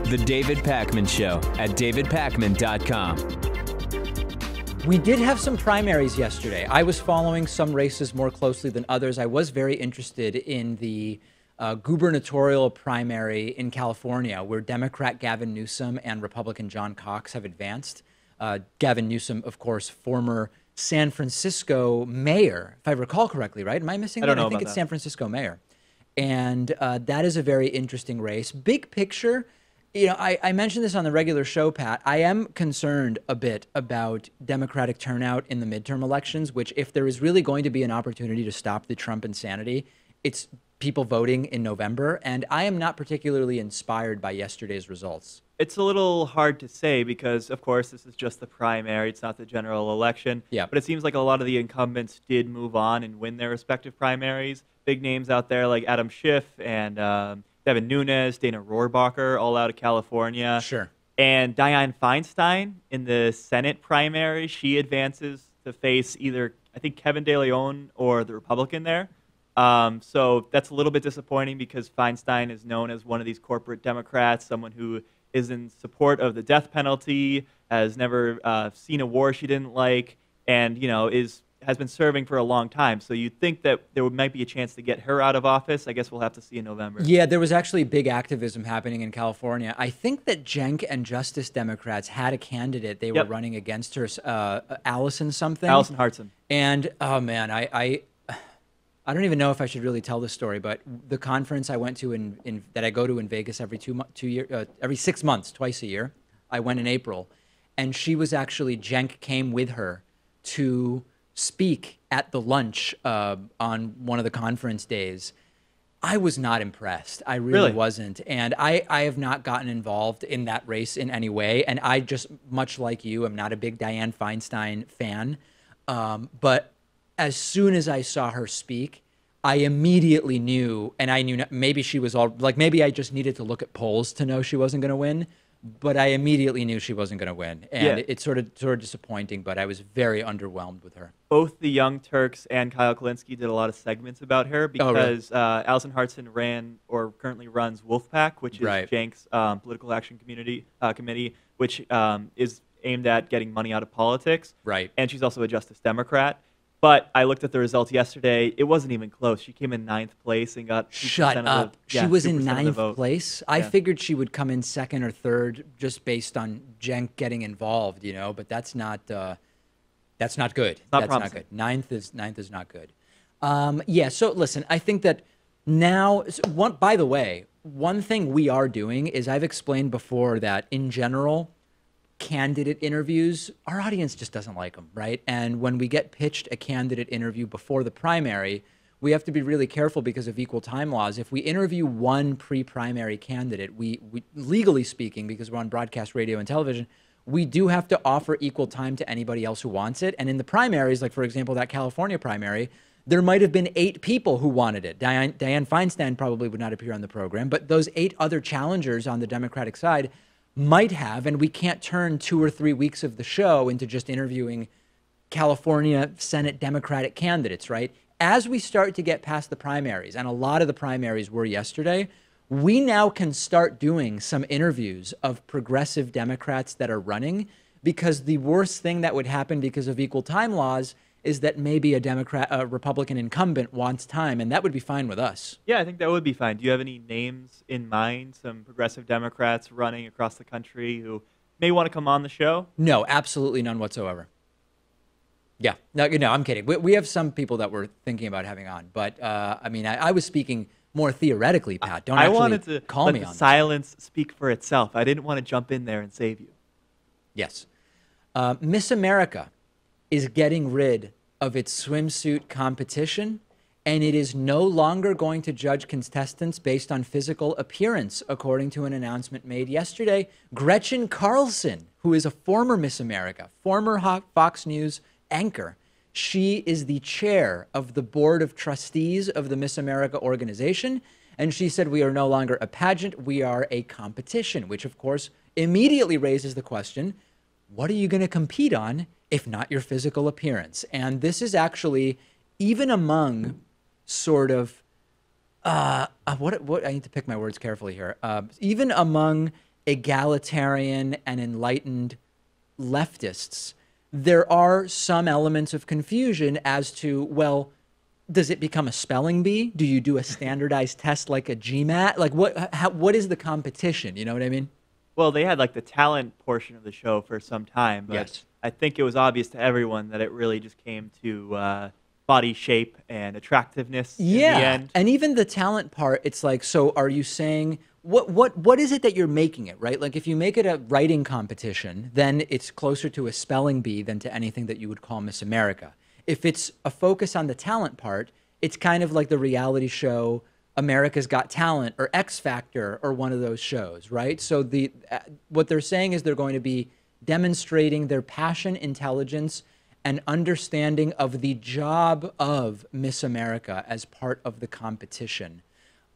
The David Pakman Show at davidpakman.com. We did have some primaries yesterday. I was following some races more closely than others. I was very interested in the gubernatorial primary in California, where Democrat Gavin Newsom and Republican John Cox have advanced. Gavin Newsom, of course, former San Francisco mayor, if I recall correctly, right? Am I missing that? I don't know I think about it's that. San Francisco mayor. And that is a very interesting race. Big picture, you know, I mentioned this on the regular show, Pat. I am concerned a bit about Democratic turnout in the midterm elections, which if there is really going to be an opportunity to stop the Trump insanity, it's people voting in November. And I am not particularly inspired by yesterday's results. It's a little hard to say because, of course, this is just the primary. It's not the general election. Yeah. But it seems like a lot of the incumbents did move on and win their respective primaries. Big names out there like Adam Schiff and Devin Nunes, Dana Rohrabacher, all out of California. Sure. And Dianne Feinstein in the Senate primary, she advances to face either, I think, Kevin De Leon or the Republican there. So that's a little bit disappointing because Feinstein is known as one of these corporate Democrats, someone who is in support of the death penalty, has never seen a war she didn't like, and has been serving for a long time. So you'd think that there might be a chance to get her out of office. I guess we'll have to see in November. Yeah, there was actually big activism happening in California. I think that Cenk and Justice Democrats had a candidate they were running against her, Allison something. Allison Hartson. And, oh man, I don't even know if I should really tell this story, but the conference I went to that I go to in Vegas every every 6 months, twice a year. I went in April, and she was actually, Cenk came with her to speak at the lunch on one of the conference days. I was not impressed. I really wasn't. And I have not gotten involved in that race in any way. And I just, much like you, am not a big Dianne Feinstein fan. But as soon as I saw her speak, I immediately knew, and I knew maybe she was maybe I just needed to look at polls to know she wasn't going to win. But I immediately knew she wasn't going to win. And it's sort of disappointing, but I was very underwhelmed with her. Both the Young Turks and Kyle Kalinske did a lot of segments about her because Allison Hartson currently runs Wolfpack, which is Cenk's political action committee, which is aimed at getting money out of politics. Right. And she's also a Justice Democrat. But I looked at the results yesterday. It wasn't even close. She came in 9th place and got 2% Shut up. She was in 9th place? I figured she would come in 2nd or 3rd just based on Cenk getting involved, but that's not good. That's not good. 9th is not good. So listen, I think that now, by the way, one thing we are doing is I've explained before that in general, candidate interviews, our audience just doesn't like them, right? And when we get pitched a candidate interview before the primary, we have to be really careful because of equal time laws. If we interview one pre-primary candidate, we legally speaking, because we're on broadcast radio and television, we do have to offer equal time to anybody else who wants it. And in the primaries, like for example, that California primary, there might have been 8 people who wanted it. Dianne Feinstein probably would not appear on the program, but those 8 other challengers on the Democratic side might have, and we can't turn 2 or 3 weeks of the show into just interviewing California Senate Democratic candidates, right? As we start to get past the primaries, and a lot of the primaries were yesterday, we now can start doing some interviews of progressive Democrats that are running, because the worst thing that would happen because of equal time laws is that maybe a Republican incumbent wants time, and that would be fine with us. Yeah, I think that would be fine. Do you have any names in mind, some progressive Democrats running across the country who may want to come on the show? No, absolutely none whatsoever. Yeah, no, I'm kidding. We have some people that we're thinking about having on, but I was speaking more theoretically, Pat. Don't actually wanted to call me let on the silence speak for itself. I didn't want to jump in there and save you. Yes. Miss America is getting rid of its swimsuit competition, and it is no longer going to judge contestants based on physical appearance, according to an announcement made yesterday. Gretchen Carlson, who is a former Miss America, former Fox News anchor, she is the chair of the board of trustees of the Miss America organization, and she said, we are no longer a pageant, we are a competition, which of course immediately raises the question, what are you going to compete on if not your physical appearance? And this is actually, even among sort of, what I need to pick my words carefully here, even among egalitarian and enlightened leftists, there are some elements of confusion as to, well, does it become a spelling bee? Do you do a standardized test like a GMAT? Like what is the competition? You know what I mean? Well, they had like the talent portion of the show for some time, but Yes. I think it was obvious to everyone that it really just came to body shape and attractiveness in the end. And even the talent part, it's like, so are you saying what is it that you're making it, right? Like if you make it a writing competition, then it's closer to a spelling bee than to anything that you would call Miss America. If it's a focus on the talent part, it's kind of like the reality show America's Got Talent or X Factor or one of those shows, right? So what they're saying is they're going to be demonstrating their passion, intelligence, and understanding of the job of Miss America as part of the competition.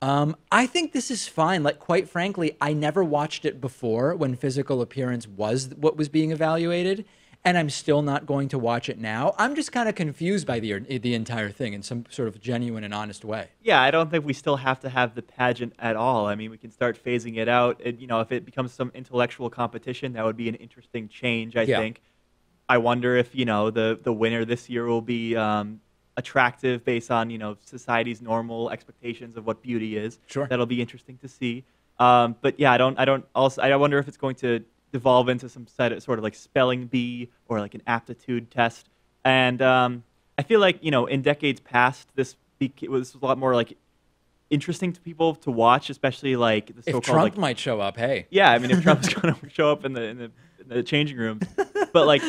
I think this is fine. Like, quite frankly, I never watched it before when physical appearance was what was being evaluated, and I'm still not going to watch it now. I'm just kind of confused by the entire thing in some sort of genuine and honest way. Yeah, I don't think we still have to have the pageant at all. I mean, we can start phasing it out. If it becomes some intellectual competition, that would be an interesting change, I think. I wonder if, the winner this year will be attractive based on, society's normal expectations of what beauty is. Sure. That'll be interesting to see. But yeah, I wonder if it's going to devolve into some sort of like spelling bee or like an aptitude test. And I feel like, in decades past, this was a lot more like interesting to people to watch, especially like the so-called, if Trump might show up, hey. Yeah, I mean, if Trump's going to show up in the changing rooms. But like,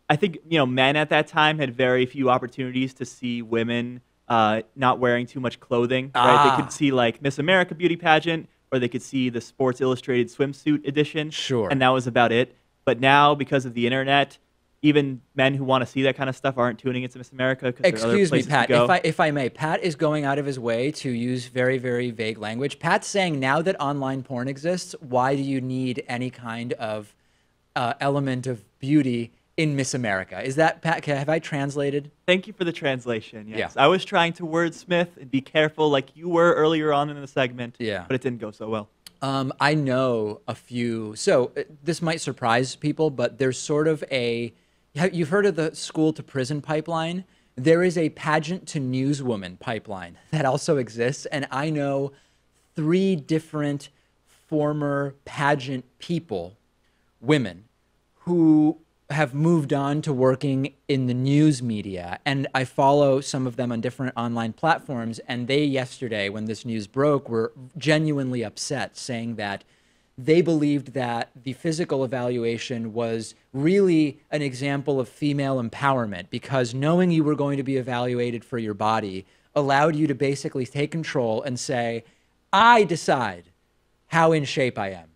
I think, men at that time had very few opportunities to see women not wearing too much clothing, right? They could see like Miss America beauty pageant, or they could see the Sports Illustrated swimsuit edition. Sure. And that was about it. But now, because of the internet, even men who want to see that kind of stuff aren't tuning into Miss America. Excuse me, Pat. If I may, Pat is going out of his way to use very, very vague language. Pat's saying now that online porn exists, why do you need any kind of element of beauty in Miss America? Is that, Pat, have I translated? Thank you for the translation, yes. Yeah. I was trying to wordsmith and be careful like you were earlier on in the segment, yeah, but it didn't go so well. I know a few. So this might surprise people, but there's sort of you've heard of the school to prison pipeline? There is a pageant to newswoman pipeline that also exists. And I know 3 different former pageant people, women, who have moved on to working in the news media. And I follow some of them on different online platforms. And they yesterday, when this news broke, were genuinely upset, saying that they believed that the physical evaluation was really an example of female empowerment, because knowing you were going to be evaluated for your body allowed you to basically take control and say, I decide how in shape I am.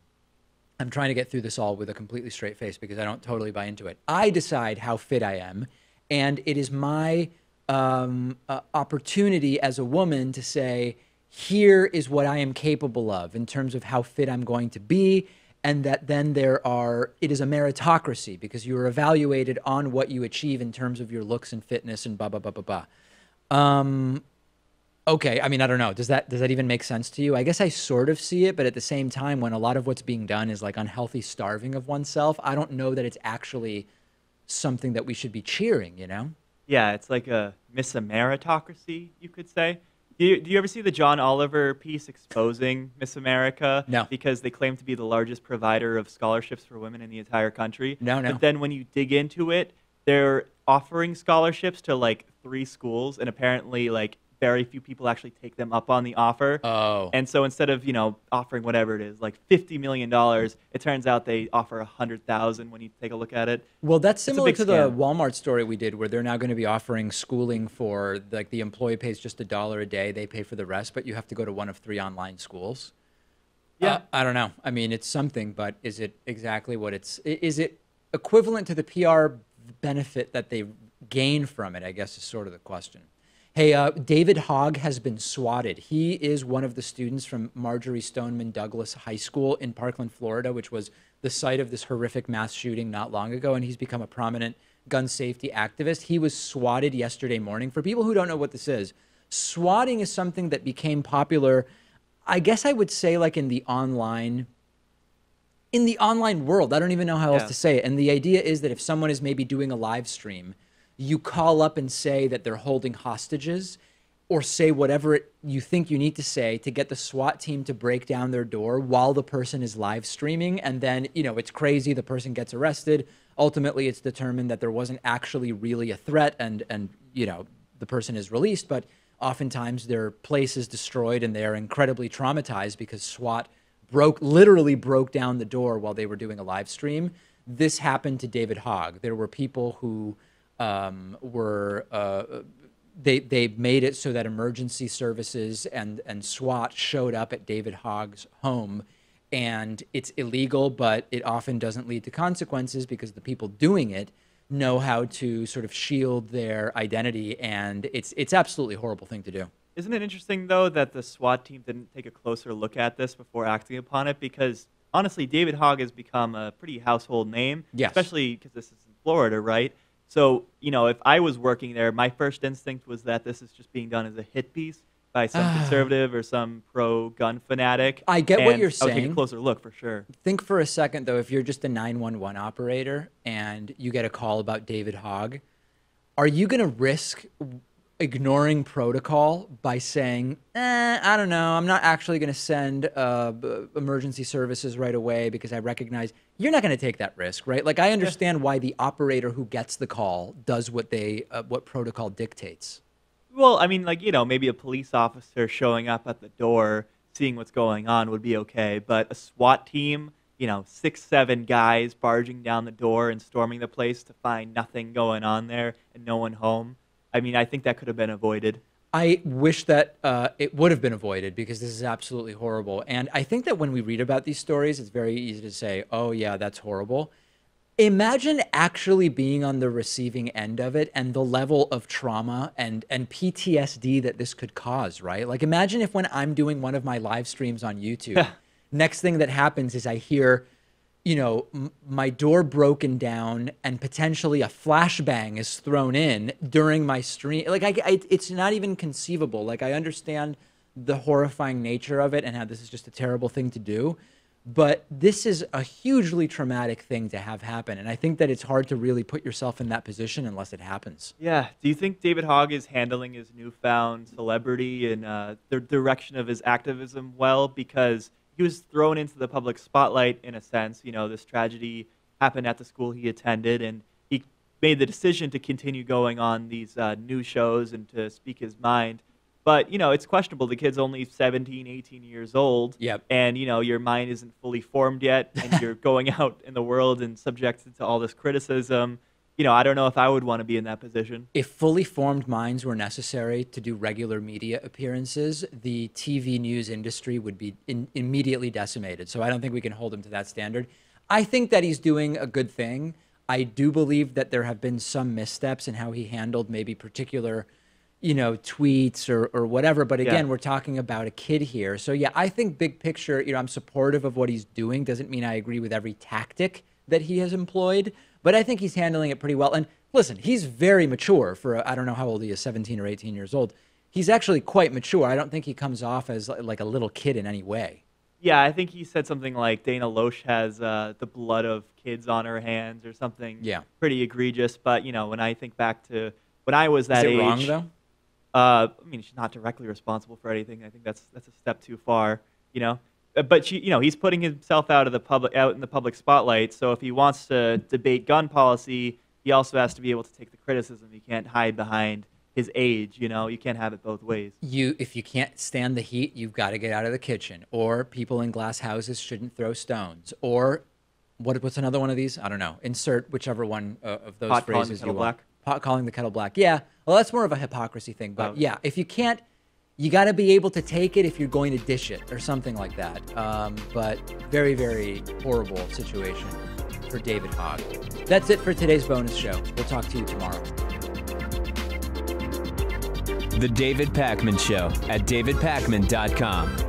I'm trying to get through this all with a completely straight face because I don't totally buy into it. I decide how fit I am, and it is my opportunity as a woman to say, here is what I am capable of in terms of how fit I'm going to be, and that then it is a meritocracy because you are evaluated on what you achieve in terms of your looks and fitness and blah, blah, blah, blah, blah. Okay, I mean, I don't know. Does that even make sense to you? I guess I sort of see it, but at the same time, when a lot of what's being done is like unhealthy starving of oneself, I don't know that it's actually something that we should be cheering, Yeah, it's like a Miss Meritocracy, you could say. Do you ever see the John Oliver piece exposing Miss America? No. Because they claim to be the largest provider of scholarships for women in the entire country. No. But then when you dig into it, they're offering scholarships to like 3 schools, and apparently like very few people actually take them up on the offer. Oh. And so instead of, offering whatever it is, like $50 million, it turns out they offer $100,000 when you take a look at it. Well, that's similar to the scam. Walmart story we did, where they're now going to be offering schooling for, like, the employee pays just $1 a day, they pay for the rest, but you have to go to one of 3 online schools. Yeah. I don't know. I mean, it's something, but is it exactly what is it equivalent to the PR benefit that they gain from it, I guess, is sort of the question. Hey, David Hogg has been swatted. He is one of the students from Marjorie Stoneman Douglas High School in Parkland, Florida, which was the site of this horrific mass shooting not long ago, and he's become a prominent gun safety activist. He was swatted yesterday morning. For people who don't know what this is, swatting is something that became popular, I guess I would say, like in the online in the online world. I don't even know how else to say it. And the idea is that if someone is maybe doing a live stream, you call up and say that they're holding hostages, or say whatever you think you need to say to get the SWAT team to break down their door while the person is live streaming. And then, you know, it's crazy. The person gets arrested. Ultimately, it's determined that there wasn't actually really a threat, and you know, the person is released. But oftentimes their place is destroyed and they are incredibly traumatized because SWAT literally broke down the door while they were doing a live stream. This happened to David Hogg. There were people who they made it so that emergency services and SWAT showed up at David Hogg's home, and it's illegal, but it often doesn't lead to consequences because the people doing it know how to sort of shield their identity, and it's absolutely a horrible thing to do. Isn't it interesting, though, that the SWAT team didn't take a closer look at this before acting upon it? Because, honestly, David Hogg has become a pretty household name, especially because this is in Florida, right? So, you know, if I was working there, my first instinct was that this is just being done as a hit piece by some conservative or some pro-gun fanatic. I get what you're saying. I would take a closer look for sure. Think for a second, though, if you're just a 911 operator and you get a call about David Hogg, are you going to risk ignoring protocol by saying, I don't know, I'm not actually going to send emergency services right away because I recognize you're not going to take that risk, right? Like, I understand why the operator who gets the call does what what protocol dictates. Well, I mean, like, you know, maybe a police officer showing up at the door, seeing what's going on would be okay, but a SWAT team, you know, 6, 7 guys barging down the door and storming the place to find nothing going on there and no one home. I mean, I think that could have been avoided. I wish that it would have been avoided because this is absolutely horrible. And I think that when we read about these stories, it's very easy to say, oh, yeah, that's horrible. Imagine actually being on the receiving end of it and the level of trauma and PTSD that this could cause, right? Like, imagine if when I'm doing one of my live streams on YouTube, next thing that happens is I hear, you know, my door broken down and potentially a flashbang is thrown in during my stream. Like, it's not even conceivable. Like, I understand the horrifying nature of it and how this is just a terrible thing to do, but this is a hugely traumatic thing to have happen. And I think that it's hard to really put yourself in that position unless it happens. Yeah. Do you think David Hogg is handling his newfound celebrity and the direction of his activism well? Because he was thrown into the public spotlight in a sense. You know, this tragedy happened at the school he attended, and he made the decision to continue going on these news shows and to speak his mind. But, you know, it's questionable. The kid's only 17, 18 years old. Yep. And, you know, your mind isn't fully formed yet, and you're going out in the world and subjected to all this criticism. You know, I don't know if I would want to be in that position. If fully formed minds were necessary to do regular media appearances, the TV news industry would be immediately decimated. So I don't think we can hold him to that standard. I think that he's doing a good thing. I do believe that there have been some missteps in how he handled maybe particular, you know, tweets or whatever. But again, we're talking about a kid here. So yeah, I think big picture, you know, I'm supportive of what he's doing. Doesn't mean I agree with every tactic that he has employed, but I think he's handling it pretty well. And listen, he's very mature for, I don't know how old he is, 17 or 18 years old. He's actually quite mature. I don't think he comes off as like a little kid in any way. Yeah, I think he said something like Dana Loesch has the blood of kids on her hands or something pretty egregious. But, you know, when I think back to when I was that age. Is it wrong, though? I mean, she's not directly responsible for anything. I think that's a step too far, you know. But she, you know, he's putting himself out in the public spotlight. So if he wants to debate gun policy, he also has to be able to take the criticism. He can't hide behind his age. You know, you can't have it both ways. If you can't stand the heat, you've got to get out of the kitchen. Or people in glass houses shouldn't throw stones. Or what's another one of these? I don't know. Insert whichever one of those phrases you want. Pot calling the kettle black. Yeah. Well, that's more of a hypocrisy thing. But yeah, if you can't. You got to be able to take it if you're going to dish it or something like that. But very, very horrible situation for David Hogg. That's it for today's bonus show. We'll talk to you tomorrow. The David Pakman Show at davidpakman.com.